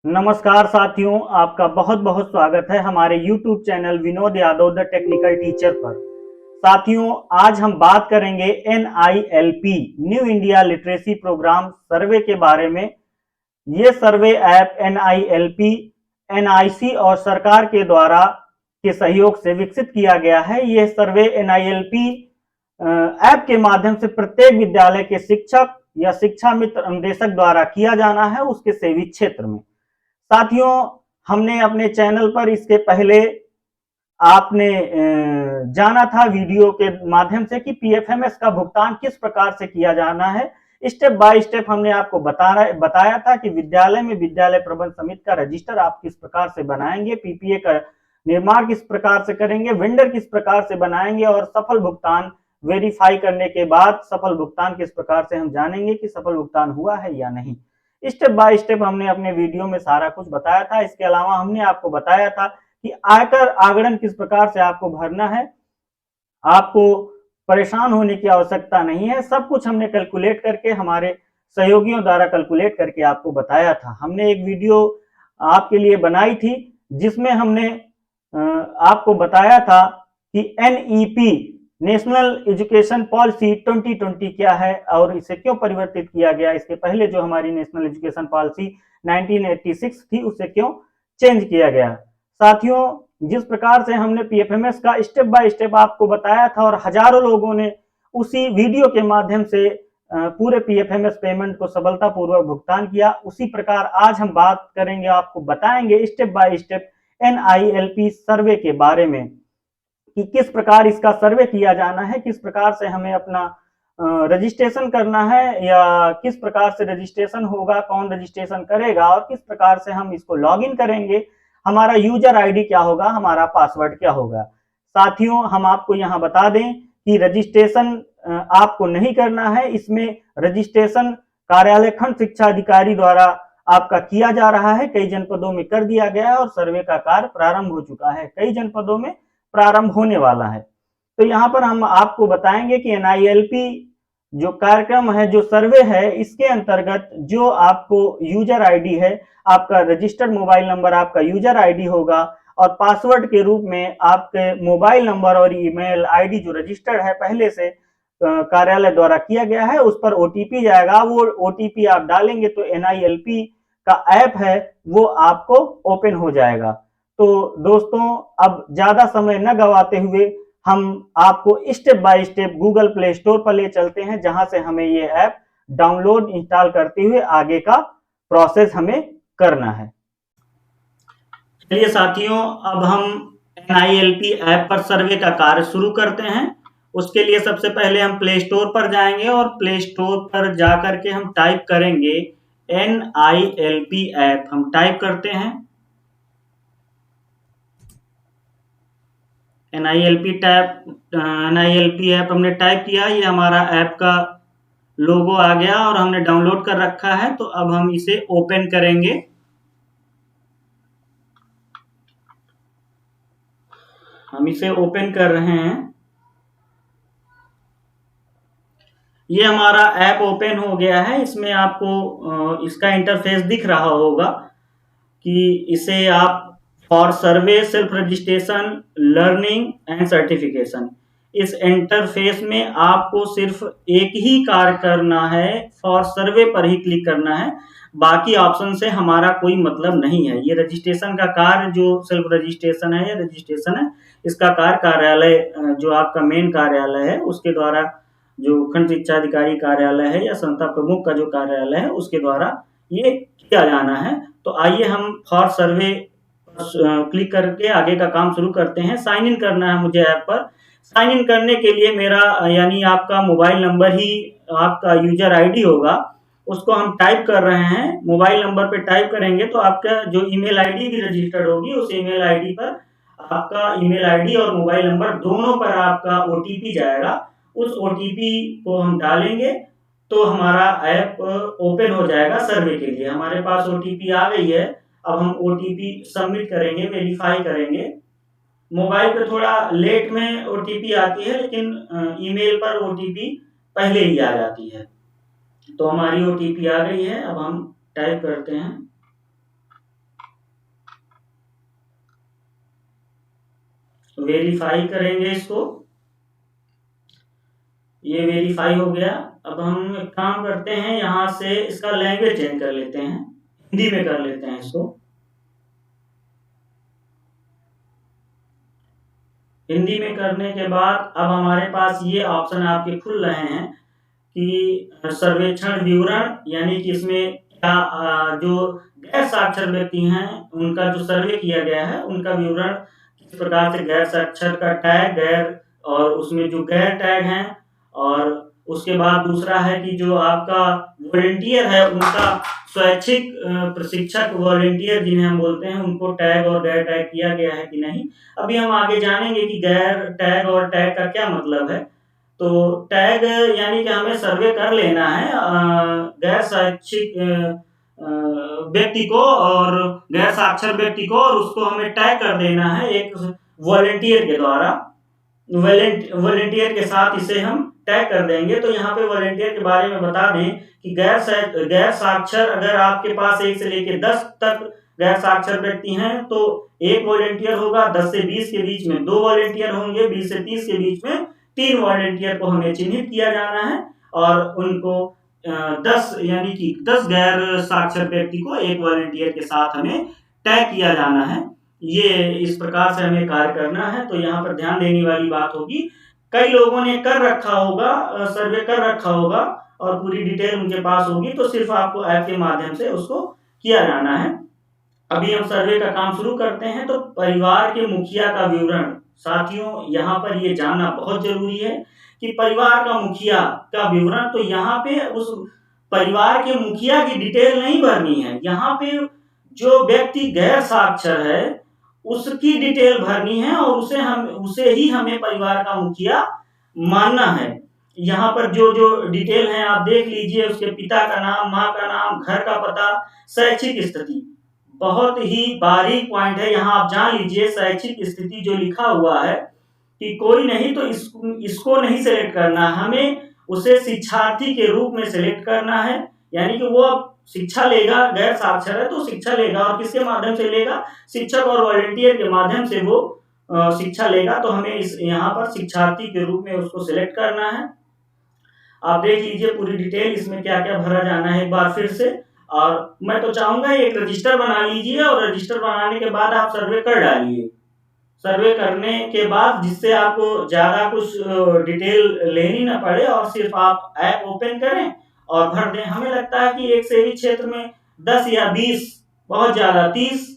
नमस्कार साथियों, आपका बहुत बहुत स्वागत है हमारे YouTube channel Vinod Yadav the technical teacher पर। साथियों, आज हम बात करेंगे NILP new India literacy programme survey के बारे में। ये सर्वे ऐप NILP NIC और सरकार के द्वारा के सहयोग से विकसित किया गया है। यह सर्वे NILP ऐप के माध्यम से प्रत्येक विद्यालय के शिक्षक या शिक्षा मित्र अनुदेशक द्वारा किया जाना है उसके सेवी क्षेत्र में। साथियों, हमने अपने चैनल पर इसके पहले आपने जाना था वीडियो के माध्यम से कि PFMS का भुगतान किस प्रकार से किया जाना है। स्टेप बाय स्टेप हमने आपको बताया था कि विद्यालय में विद्यालय प्रबंध समिति का रजिस्टर आप किस प्रकार से बनाएंगे, PPA का निर्माण किस प्रकार से करेंगे, वेंडर किस प्रकार से बनाएंगे और सफल भुगतान वेरीफाई करने के बाद सफल भुगतान किस प्रकार से हम जानेंगे कि सफल भुगतान हुआ है या नहीं। स्टेप बाय स्टेप हमने अपने वीडियो में सारा कुछ बताया था। इसके अलावा हमने आपको बताया था कि आयकर आगणन किस प्रकार से आपको भरना है। आपको परेशान होने की आवश्यकता नहीं है, सब कुछ हमने कैलकुलेट करके हमारे सहयोगियों द्वारा कैलकुलेट करके आपको बताया था। हमने एक वीडियो आपके लिए बनाई थी जिसमें हमने आपको बताया था कि NEP नेशनल एजुकेशन पॉलिसी 2020 क्या है और इसे क्यों परिवर्तित किया गया। इसके पहले जो हमारी नेशनल एजुकेशन पॉलिसी 1986 थी उसे क्यों चेंज किया गया। साथियों, जिस प्रकार से हमने PFMS का स्टेप बाय स्टेप आपको बताया था और हजारों लोगों ने उसी वीडियो के माध्यम से पूरे PFMS पेमेंट को सफलतापूर्वक भुगतान किया, उसी प्रकार आज हम बात करेंगे, आपको बताएंगे स्टेप बाय स्टेप NILP सर्वे के बारे में कि किस प्रकार इसका सर्वे किया जाना है, किस प्रकार से हमें अपना रजिस्ट्रेशन करना है या किस प्रकार से रजिस्ट्रेशन होगा, कौन रजिस्ट्रेशन करेगा और किस प्रकार से हम इसको लॉगिन करेंगे, हमारा यूजर आईडी क्या होगा, हमारा पासवर्ड क्या होगा। साथियों, हम आपको यहाँ बता दें कि रजिस्ट्रेशन आपको नहीं करना है। इसमें रजिस्ट्रेशन कार्यालय खंड शिक्षा अधिकारी द्वारा आपका किया जा रहा है। कई जनपदों में कर दिया गया है और सर्वे का कार्य प्रारंभ हो चुका है, कई जनपदों में प्रारंभ होने वाला है। तो यहाँ पर हम आपको बताएंगे कि NILP जो कार्यक्रम है, जो सर्वे है, इसके अंतर्गत जो आपको यूजर आईडी है, आपका रजिस्टर्ड मोबाइल नंबर आपका यूजर आईडी होगा और पासवर्ड के रूप में आपके मोबाइल नंबर और ईमेल आईडी जो रजिस्टर्ड है पहले से कार्यालय द्वारा किया गया है उस पर OTP जाएगा। वो OTP आप डालेंगे तो NILP का ऐप है वो आपको ओपन हो जाएगा। तो दोस्तों, अब ज्यादा समय न गवाते हुए हम आपको step by step Google play store पर ले चलते हैं जहां से हमें ये ऐप डाउनलोड इंस्टॉल करते हुए आगे का प्रोसेस हमें करना है। चलिए साथियों, अब हम NILP ऐप पर सर्वे का कार्य शुरू करते हैं। उसके लिए सबसे पहले हम प्ले स्टोर पर जाएंगे और प्ले स्टोर पर जाकर के हम टाइप करेंगे NILP ऐप। हम टाइप करते हैं NILP ऐप हमने टाइप किया, ये हमारा ऐप का लोगो आ गया और हमने डाउनलोड कर रखा है। तो अब हम इसे ओपन करेंगे। हम इसे ओपन कर रहे हैं। ये हमारा ऐप ओपन हो गया है। इसमें आपको इसका इंटरफेस दिख रहा होगा कि इसे आप for survey, self registration, learning and certification, इस इंटरफेस में आपको सिर्फ एक ही कार्य करना है, फॉर सर्वे पर ही क्लिक करना है। बाकी ऑप्शन से हमारा कोई मतलब नहीं है। ये रजिस्ट्रेशन का कार्य जो सेल्फ रजिस्ट्रेशन है या रजिस्ट्रेशन है, इसका कार्य कार्यालय जो आपका मेन कार्यालय है उसके द्वारा, जो खंड शिक्षा अधिकारी कार्यालय है या संस्था प्रमुख का जो कार्यालय है उसके द्वारा ये किया जाना है। तो आइए हम फॉर सर्वे क्लिक करके आगे का काम शुरू करते हैं। साइन इन करना है मुझे ऐप पर। साइन इन करने के लिए मेरा यानी आपका मोबाइल नंबर ही आपका यूजर आईडी होगा, उसको हम टाइप कर रहे हैं। मोबाइल नंबर पे टाइप करेंगे तो आपका जो ईमेल आईडी भी रजिस्टर्ड होगी उस ईमेल आईडी पर आपका ईमेल आईडी और मोबाइल नंबर दोनों पर आपका OTP जाएगा। उस OTP को हम डालेंगे तो हमारा ऐप ओपन हो जाएगा सर्वे के लिए। हमारे पास OTP आ गई है। अब हम OTP सबमिट करेंगे, वेरीफाई करेंगे। मोबाइल पे थोड़ा लेट में OTP आती है लेकिन ईमेल पर OTP पहले ही आ जाती है। तो हमारी OTP आ गई है। अब हम टाइप करते हैं वेरीफाई करेंगे इसको। ये वेरीफाई हो गया। अब हम एक काम करते हैं, यहाँ से इसका लैंग्वेज चेंज कर लेते हैं, हिंदी में कर लेते हैं इसको। हिंदी में करने के बाद अब हमारे पास ये ऑप्शन आपके खुल रहे हैं कि सर्वेक्षण विवरण, यानी कि इसमें क्या जो गैर साक्षर व्यक्ति हैं उनका जो सर्वे किया गया है उनका विवरण, किस प्रकार से गैर साक्षर का टैग, गैर और उसमें जो गैर टैग हैं, और उसके बाद दूसरा है कि जो आपका वॉलंटियर है उनका स्वैच्छिक प्रशिक्षक वॉलंटियर जिन्हें हम बोलते हैं उनको टैग और गैर टैग किया गया है कि नहीं। अभी हम आगे जानेंगे कि गैर टैग और टैग का क्या मतलब है। तो टैग यानी कि हमें सर्वे कर लेना है गैर शैक्षिक व्यक्ति को और गैर साक्षर व्यक्ति को, और उसको हमें टैग कर देना है एक वॉलंटियर के द्वारा। वॉलंटियर के साथ इसे हम टैग कर देंगे। तो यहाँ पे वॉलंटियर के बारे में बता दें कि गैर साक्षर, अगर आपके पास 1 से लेकर 10 तक गैर साक्षर व्यक्ति हैं तो एक वॉलंटियर होगा, 10 से 20 के बीच में 2 वॉलंटियर होंगे, 20 से 30 के बीच में 3 वॉलंटियर को हमें चिन्हित किया जाना है, और उनको 10 यानी कि 10 गैर साक्षर व्यक्ति को एक वॉलंटियर के साथ हमें टैग किया जाना है। ये इस प्रकार से हमें कार्य करना है। तो यहाँ पर ध्यान देने वाली बात होगी, कई लोगों ने कर रखा होगा, सर्वे कर रखा होगा और पूरी डिटेल उनके पास होगी, तो सिर्फ आपको ऐप के माध्यम से उसको किया जाना है। अभी हम सर्वे का काम शुरू करते हैं। तो परिवार के मुखिया का विवरण, साथियों यहाँ पर ये जानना बहुत जरूरी है कि परिवार का मुखिया का विवरण, तो यहाँ पे उस परिवार के मुखिया की डिटेल नहीं भरनी है, यहाँ पे जो व्यक्ति गैर साक्षर है उसकी डिटेल भरनी है और उसे ही हमें परिवार का मुखिया मानना है। यहाँ पर जो जो डिटेल है आप देख लीजिए, उसके पिता का नाम, माँ का नाम, घर का पता, शैक्षिक स्थिति, बहुत ही बारीक पॉइंट है। यहाँ आप जान लीजिए शैक्षिक स्थिति जो लिखा हुआ है कि कोई नहीं, तो इसको नहीं सिलेक्ट करना, हमें उसे शिक्षार्थी के रूप में सिलेक्ट करना है। यानी कि वो शिक्षा लेगा, गैर साक्षर है तो शिक्षा लेगा, और किसके माध्यम से लेगा, शिक्षक और वॉलंटियर के माध्यम से वो शिक्षा लेगा। तो हमें यहाँ पर शिक्षार्थी के रूप में उसको सिलेक्ट करना है। आप देख लीजिए पूरी डिटेल इसमें क्या क्या भरा जाना है एक बार फिर से। और मैं तो चाहूंगा एक रजिस्टर बना लीजिए, और रजिस्टर बनाने के बाद आप सर्वे कर डालिए। सर्वे करने के बाद जिससे आपको ज्यादा कुछ डिटेल लेनी ना पड़े और सिर्फ आप ऐप ओपन करें और भर दें। हमें लगता है कि एक शहरी क्षेत्र में 10 या 20, बहुत ज्यादा 30,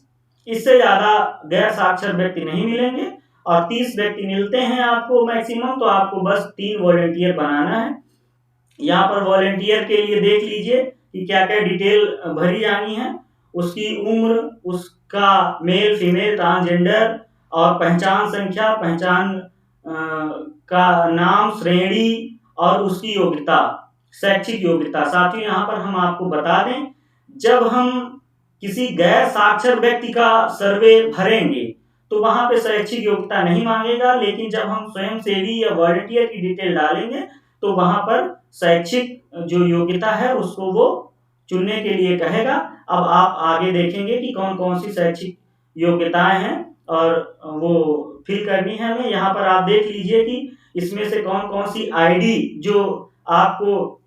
इससे ज्यादा गैर साक्षर व्यक्ति नहीं मिलेंगे, और 30 व्यक्ति मिलते हैं आपको मैक्सिमम, तो आपको बस 3 वॉलंटियर बनाना है। यहाँ पर वॉलंटियर के लिए देख लीजिए कि क्या क्या डिटेल भरी जानी है, उसकी उम्र, उसका मेल फीमेल ट्रांसजेंडर, और पहचान संख्या, पहचान का नाम, श्रेणी, और उसकी योग्यता, शैक्षिक योग्यता। साथ ही यहाँ पर हम आपको बता दें, जब हम किसी गैर साक्षर व्यक्ति का सर्वे भरेंगे तो वहां पे शैक्षिक योग्यता नहीं मांगेगा, लेकिन जब हम स्वयं सेवी या वॉलंटियर की डिटेल डालेंगे तो वहां पर शैक्षिक जो योग्यता है उसको वो चुनने के लिए कहेगा। अब आप आगे देखेंगे कि कौन कौन सी शैक्षिक योग्यताएं हैं और वो फिल करनी है हमें। यहाँ पर आप देख लीजिए कि इसमें से कौन कौन सी आईडी जो आपको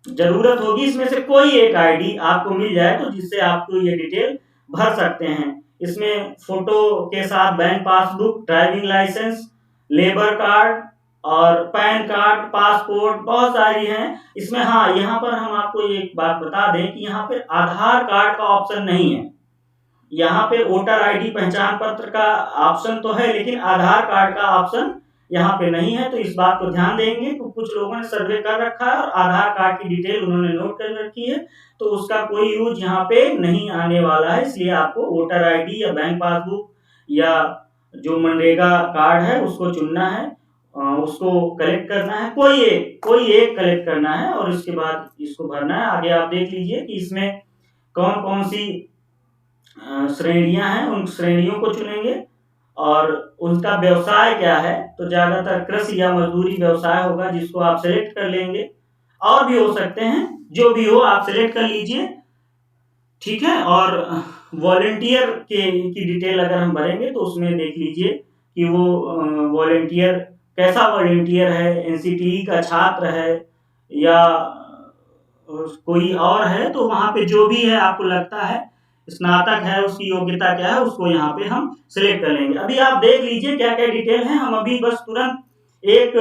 जरूरत होगी, इसमें से कोई एक आईडी आपको मिल जाए तो जिससे आपको ये डिटेल भर सकते हैं। इसमें फोटो के साथ bank passbook, driving licence, labour card और पैन कार्ड, पासपोर्ट, बहुत सारी हैं इसमें। हाँ, यहाँ पर हम आपको एक बात बता दें कि यहाँ पे आधार कार्ड का ऑप्शन नहीं है। यहाँ पे वोटर आईडी, पहचान पत्र का ऑप्शन तो है, लेकिन आधार कार्ड का ऑप्शन यहाँ पे नहीं है। तो इस बात को ध्यान देंगे कि कुछ लोगों ने सर्वे कर रखा है और आधार कार्ड की डिटेल उन्होंने नोट कर रखी है, तो उसका कोई यूज यहाँ पे नहीं आने वाला है। इसलिए आपको वोटर आईडी या बैंक पासबुक या जो मनरेगा कार्ड है उसको चुनना है, उसको कलेक्ट करना है, कोई एक कलेक्ट करना है और उसके बाद इसको भरना है। आगे आप देख लीजिए कि इसमें कौन कौन सी श्रेणियां हैं, उन श्रेणियों को चुनेंगे और उनका व्यवसाय क्या है। तो ज्यादातर कृषि या मजदूरी व्यवसाय होगा जिसको आप सिलेक्ट कर लेंगे, और भी हो सकते हैं, जो भी हो आप सिलेक्ट कर लीजिए, ठीक है। और वॉलंटियर की डिटेल अगर हम भरेंगे तो उसमें देख लीजिए कि वो वॉलेंटियर कैसा वॉलेंटियर है, एनसीटीई का छात्र है या कोई और है, तो वहाँ पे जो भी है आपको लगता है स्नातक है, उसकी योग्यता क्या है, उसको यहाँ पे हम सिलेक्ट कर लेंगे। अभी आप देख लीजिए क्या क्या डिटेल है। हम अभी बस तुरंत एक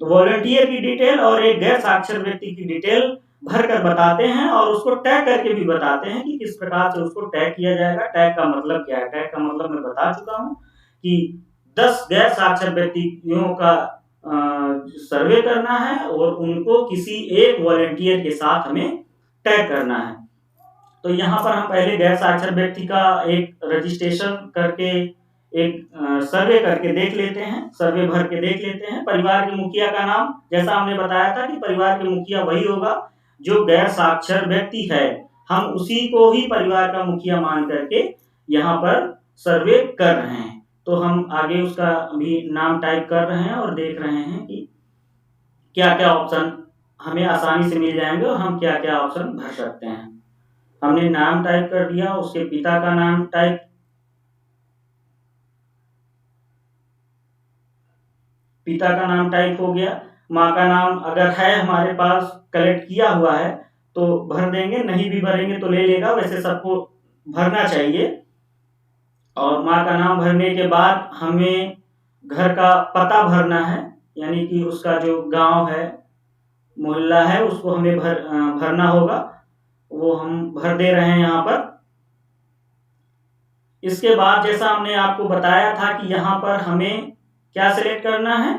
वॉलंटियर की डिटेल और एक गैर साक्षर व्यक्ति की डिटेल भर कर बताते हैं और उसको टैग करके भी बताते हैं कि किस प्रकार से उसको टैग किया जाएगा। टैग का मतलब क्या है? टैग का मतलब मैं बता चुका हूँ कि 10 गैर साक्षर व्यक्तियों का सर्वे करना है और उनको किसी एक वॉलंटियर के साथ हमें टैग करना है। तो यहाँ पर हम पहले गैर साक्षर व्यक्ति का एक रजिस्ट्रेशन करके एक सर्वे करके देख लेते हैं, सर्वे भर के देख लेते हैं। परिवार के मुखिया का नाम, जैसा हमने बताया था कि परिवार के मुखिया वही होगा जो गैर साक्षर व्यक्ति है, हम उसी को ही परिवार का मुखिया मान करके यहाँ पर सर्वे कर रहे हैं। तो हम आगे उसका भी नाम टाइप कर रहे हैं और देख रहे हैं कि क्या क्या ऑप्शन हमें आसानी से मिल जाएंगे और हम क्या क्या ऑप्शन भर सकते हैं। हमने नाम टाइप कर दिया, उसके पिता का नाम टाइप हो गया। माँ का नाम अगर है हमारे पास कलेक्ट किया हुआ है तो भर देंगे, नहीं भी भरेंगे तो ले लेगा, वैसे सबको भरना चाहिए। और माँ का नाम भरने के बाद हमें घर का पता भरना है, यानी कि उसका जो गांव है, मोहल्ला है, उसको हमें भरना होगा। वो हम भर दे रहे हैं यहाँ पर। इसके बाद जैसा हमने आपको बताया था कि यहाँ पर हमें क्या सिलेक्ट करना है,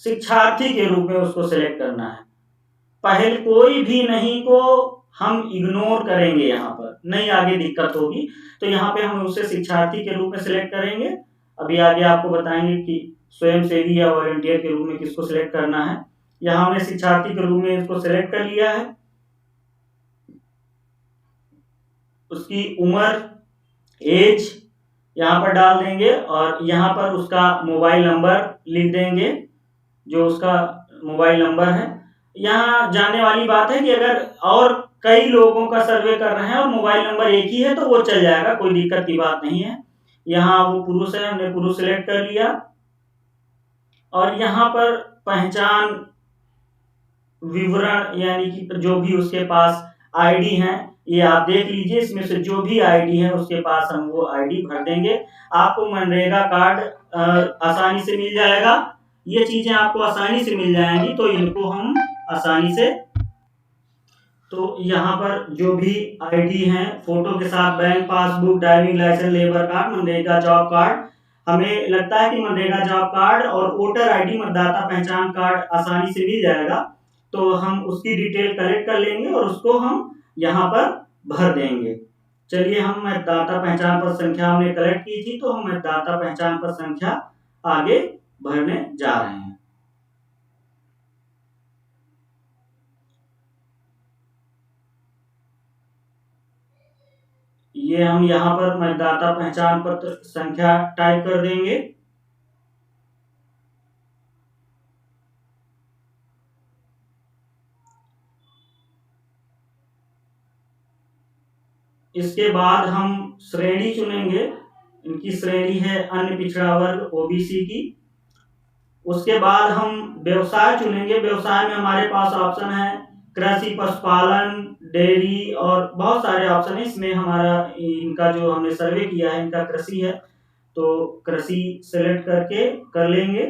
शिक्षार्थी के रूप में उसको सिलेक्ट करना है। पहले कोई भी नहीं को हम इग्नोर करेंगे, यहाँ पर नहीं आगे दिक्कत होगी, तो यहाँ पे हम उसे शिक्षार्थी के रूप में सिलेक्ट करेंगे। अभी आगे आपको बताएंगे कि स्वयंसेवी या वॉलंटियर के रूप में किसको सिलेक्ट करना है। यहाँ हमने शिक्षार्थी के रूप में इसको सिलेक्ट कर लिया है। उसकी उम्र, एज यहाँ पर डाल देंगे और यहाँ पर उसका मोबाइल नंबर लिख देंगे, जो उसका मोबाइल नंबर है। यहाँ जानने वाली बात है कि अगर और कई लोगों का सर्वे कर रहे हैं और मोबाइल नंबर एक ही है तो वो चल जाएगा, कोई दिक्कत की बात नहीं है। यहाँ वो पुरुष है, हमने पुरुष सिलेक्ट कर लिया। और यहाँ पर पहचान विवरण, यानी कि जो भी उसके पास आईडी है, ये आप देख लीजिए, इसमें से जो भी आईडी है उसके पास हम वो आईडी भर देंगे। आपको मनरेगा कार्ड आसानी से मिल जाएगा, ये चीजें आपको आसानी से मिल जाएंगी, तो इनको हम आसानी से, तो यहाँ पर जो भी आईडी है फोटो के साथ, bank passbook, driving licence, labour card, MNREGA job card, हमें लगता है कि मनरेगा जॉब कार्ड और वोटर आईडी, मतदाता पहचान कार्ड आसानी से मिल जाएगा, तो हम उसकी डिटेल कलेक्ट कर लेंगे और उसको हम यहाँ पर भर देंगे। चलिए, हम मतदाता पहचान पत्र संख्या हमने कलेक्ट की थी, तो हम मतदाता पहचान पत्र संख्या आगे भरने जा रहे हैं। ये हम यहाँ पर मतदाता पहचान पत्र संख्या टाइप कर देंगे। इसके बाद हम श्रेणी चुनेंगे, इनकी श्रेणी है अन्य पिछड़ा वर्ग ओबीसी की। उसके बाद हम व्यवसाय चुनेंगे। व्यवसाय में हमारे पास ऑप्शन है कृषि, पशुपालन, डेयरी और बहुत सारे ऑप्शन है। इसमें हमारा इनका जो हमने सर्वे किया है इनका कृषि है, तो कृषि सेलेक्ट करके कर लेंगे।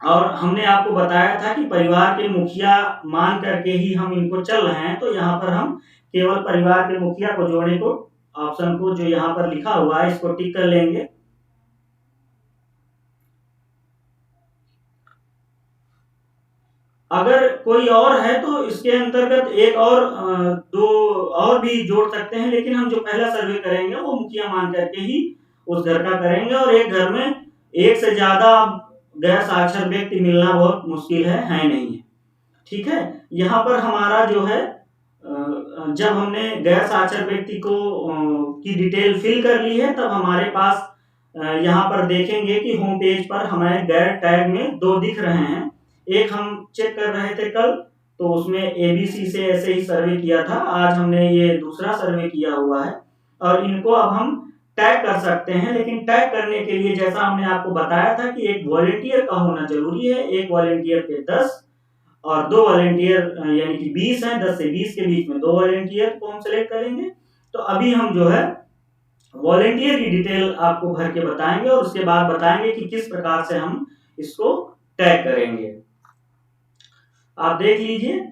और हमने आपको बताया था कि परिवार के मुखिया मान करके ही हम इनको चल रहे हैं, तो यहाँ पर हम केवल परिवार के मुखिया को जोड़ने को, ऑप्शन को जो यहाँ पर लिखा हुआ है इसको टिक कर लेंगे। अगर कोई और है तो इसके अंतर्गत एक और दो और भी जोड़ सकते हैं, लेकिन हम जो पहला सर्वे करेंगे वो मुखिया मान करके ही उस घर का करेंगे। और एक घर में एक से ज्यादा गैर साक्षर व्यक्ति मिलना बहुत मुश्किल है नहीं है। ठीक है, यहाँ पर हमारा जो है जब हमने गैर साक्षर व्यक्ति को की डिटेल फिल कर ली है, तब हमारे पास यहाँ पर देखेंगे कि होम पेज पर हमें गैर टैग में 2 दिख रहे हैं। एक हम चेक कर रहे थे कल, तो उसमें एबीसी से ऐसे ही सर्वे किया था। आज हमने ये दूसरा सर्वे किया हुआ है और इनको अब हम टैग कर सकते हैं, लेकिन टैग करने के लिए जैसा हमने आपको बताया था कि एक वॉलेंटियर का होना जरूरी है। एक वॉलेंटियर पे 10 और 2 वॉलेंटियर यानी कि 20 है, 10 से 20 के बीच में 2 वॉलेंटियर को हम सेलेक्ट करेंगे। तो अभी हम जो है वॉलेंटियर की डिटेल आपको भर के बताएंगे और उसके बाद बताएंगे कि किस प्रकार से हम इसको टैग करेंगे। आप देख लीजिए,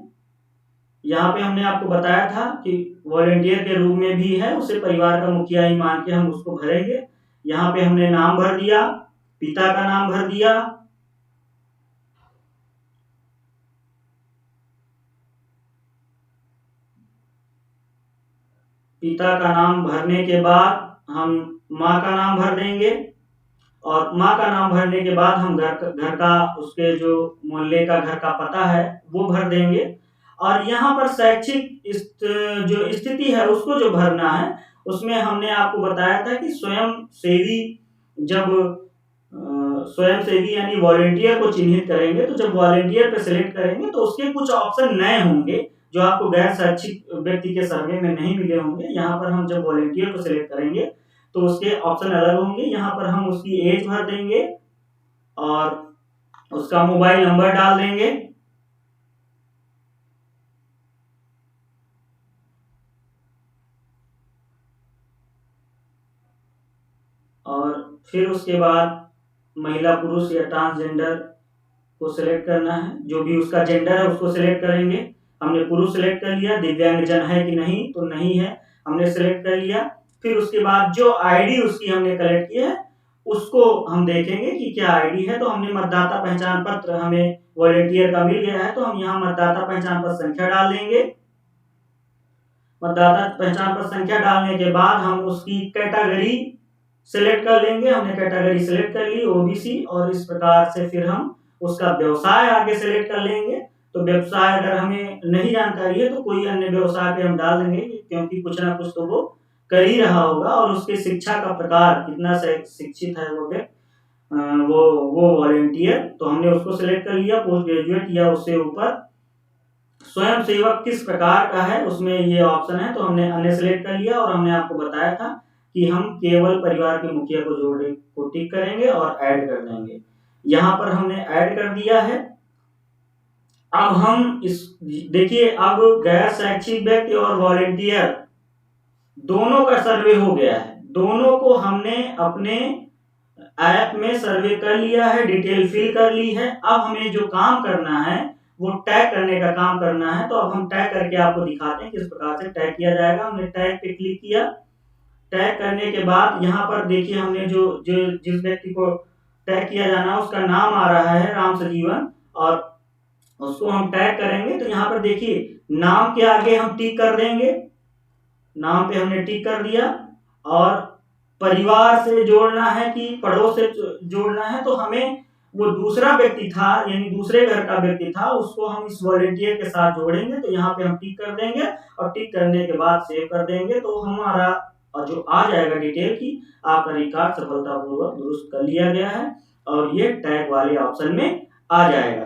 यहाँ पे हमने आपको बताया था कि वॉलेंटियर के रूप में भी है, उसे परिवार का मुखिया ही मान के हम उसको भरेंगे। यहाँ पे हमने नाम भर दिया, पिता का नाम भर दिया, पिता का नाम भरने के बाद हम माँ का नाम भर देंगे और माँ का नाम भरने के बाद हम घर का उसके जो मोहल्ले का घर का पता है वो भर देंगे। और यहाँ पर शैक्षिक जो स्थिति है उसको जो भरना है, उसमें हमने आपको बताया था कि स्वयंसेवी जब स्वयंसेवी यानी वॉलेंटियर को चिन्हित करेंगे, तो जब वॉलेंटियर पे सिलेक्ट करेंगे तो उसके कुछ ऑप्शन नए होंगे जो आपको गैर शैक्षिक व्यक्ति के सर्वे में नहीं मिले होंगे। यहाँ पर हम जब वॉलेंटियर को सिलेक्ट करेंगे तो उसके ऑप्शन अलग होंगे। यहाँ पर हम उसकी एज भर देंगे और उसका मोबाइल नंबर डाल देंगे और फिर उसके बाद महिला पुरुष या ट्रांसजेंडर को सिलेक्ट करना है, जो भी उसका जेंडर है उसको सिलेक्ट करेंगे। हमने पुरुष सिलेक्ट कर लिया, दिव्यांगजन है कि नहीं, तो नहीं है, हमने सिलेक्ट कर लिया। फिर उसके बाद जो आईडी उसकी हमने कलेक्ट की है उसको हम देखेंगे कि क्या आईडी है। तो हमने मतदाता पहचान पत्र हमें वॉलेंटियर का मिल गया है, तो हम यहाँ मतदाता पहचान पत्र संख्या डाल देंगे। मतदाता पहचान पत्र संख्या डालने के बाद हम उसकी कैटेगरी सिलेक्ट कर लेंगे। हमने कैटेगरी सिलेक्ट कर ली ओबीसी, और इस प्रकार से फिर हम उसका व्यवसाय आगे सिलेक्ट कर लेंगे। तो व्यवसाय अगर हमें नहीं जानकारी है तो कोई अन्य व्यवसाय पे हम डाल देंगे, क्योंकि कुछ ना कुछ तो वो कर ही रहा होगा। और उसकी शिक्षा का प्रकार कितना शिक्षित है वो वॉलेंटियर, तो हमने उसको सिलेक्ट कर लिया। पोस्ट ग्रेजुएट या उससे ऊपर। स्वयं सेवक किस प्रकार का है उसमें ये ऑप्शन है, तो हमने अन्य सिलेक्ट कर लिया। और हमने आपको बताया था कि हम केवल परिवार के मुखिया को टिक करेंगे और ऐड कर देंगे। यहाँ पर हमने ऐड कर दिया है। अब हम इस देखिए, अब गैर शैक्षिक व्यक्ति और वॉलेंटियर दोनों का सर्वे हो गया है। दोनों को हमने अपने ऐप में सर्वे कर लिया है, डिटेल फिल कर ली है। अब हमें जो काम करना है वो टैग करने का काम करना है। तो अब हम टैग करके आपको दिखाते हैं किस प्रकार से टैग किया जाएगा। हमने टैग पे क्लिक किया। टैग करने के बाद यहाँ पर देखिए, हमने जो जिस व्यक्ति को टैग किया जाना है उसका नाम आ रहा है राम सजीवन, और उसको हम टैग करेंगे। तो यहाँ पर देखिए, नाम के आगे हम टिक कर देंगे। नाम पे हमने टिक कर दिया। और परिवार से जोड़ना है कि पड़ोस से जोड़ना है, तो हमें वो दूसरा व्यक्ति था यानी दूसरे घर का व्यक्ति था, उसको हम इस वॉलेंटियर के साथ जोड़ेंगे। तो यहाँ पे हम टिक कर देंगे और टिक करने के बाद सेव कर देंगे। तो हमारा जो आ जाएगा डिटेल की आपका रिकॉर्ड सफलतापूर्वक दुरुस्त कर लिया गया है और ये टैग वाले ऑप्शन में आ जाएगा।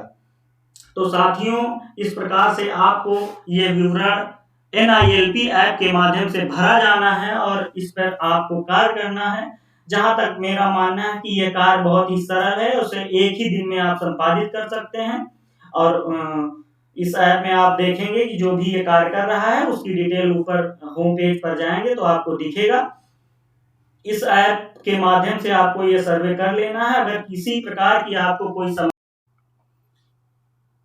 तो साथियों, इस प्रकार से आपको ये विवरण NILP ऐप के माध्यम से भरा जाना है और इस पर आपको कार्य करना है। जहां तक मेरा मानना है कि यह कार्य बहुत ही सरल है, उसे एक ही दिन में आप संपादित कर सकते हैं। और इस ऐप में आप देखेंगे कि जो भी ये कार्य कर रहा है उसकी डिटेल ऊपर होम पेज पर जाएंगे तो आपको दिखेगा। इस ऐप के माध्यम से आपको ये सर्वे कर लेना है। अगर किसी प्रकार की आपको कोई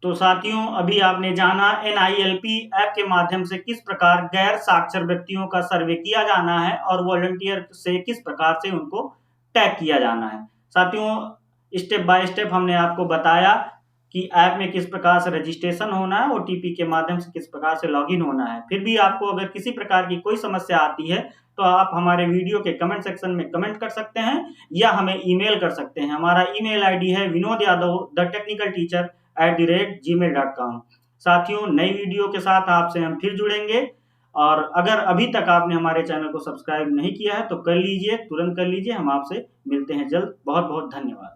तो साथियों, अभी आपने जाना NILP ऐप के माध्यम से किस प्रकार गैर साक्षर व्यक्तियों का सर्वे किया जाना है और वॉलंटियर से किस प्रकार से उनको टैग किया जाना है। साथियों, स्टेप बाय स्टेप हमने आपको बताया कि ऐप में किस प्रकार से रजिस्ट्रेशन होना है, OTP के माध्यम से किस प्रकार से लॉगिन होना है। फिर भी आपको अगर किसी प्रकार की कोई समस्या आती है तो आप हमारे वीडियो के कमेंट सेक्शन में कमेंट कर सकते हैं या हमें ईमेल कर सकते हैं। हमारा ईमेल ID है vinod.yadav@gmail.com। साथियों, नई वीडियो के साथ आपसे हम फिर जुड़ेंगे। और अगर अभी तक आपने हमारे चैनल को सब्सक्राइब नहीं किया है तो कर लीजिए, तुरंत कर लीजिए। हम आपसे मिलते हैं जल्द। बहुत बहुत धन्यवाद।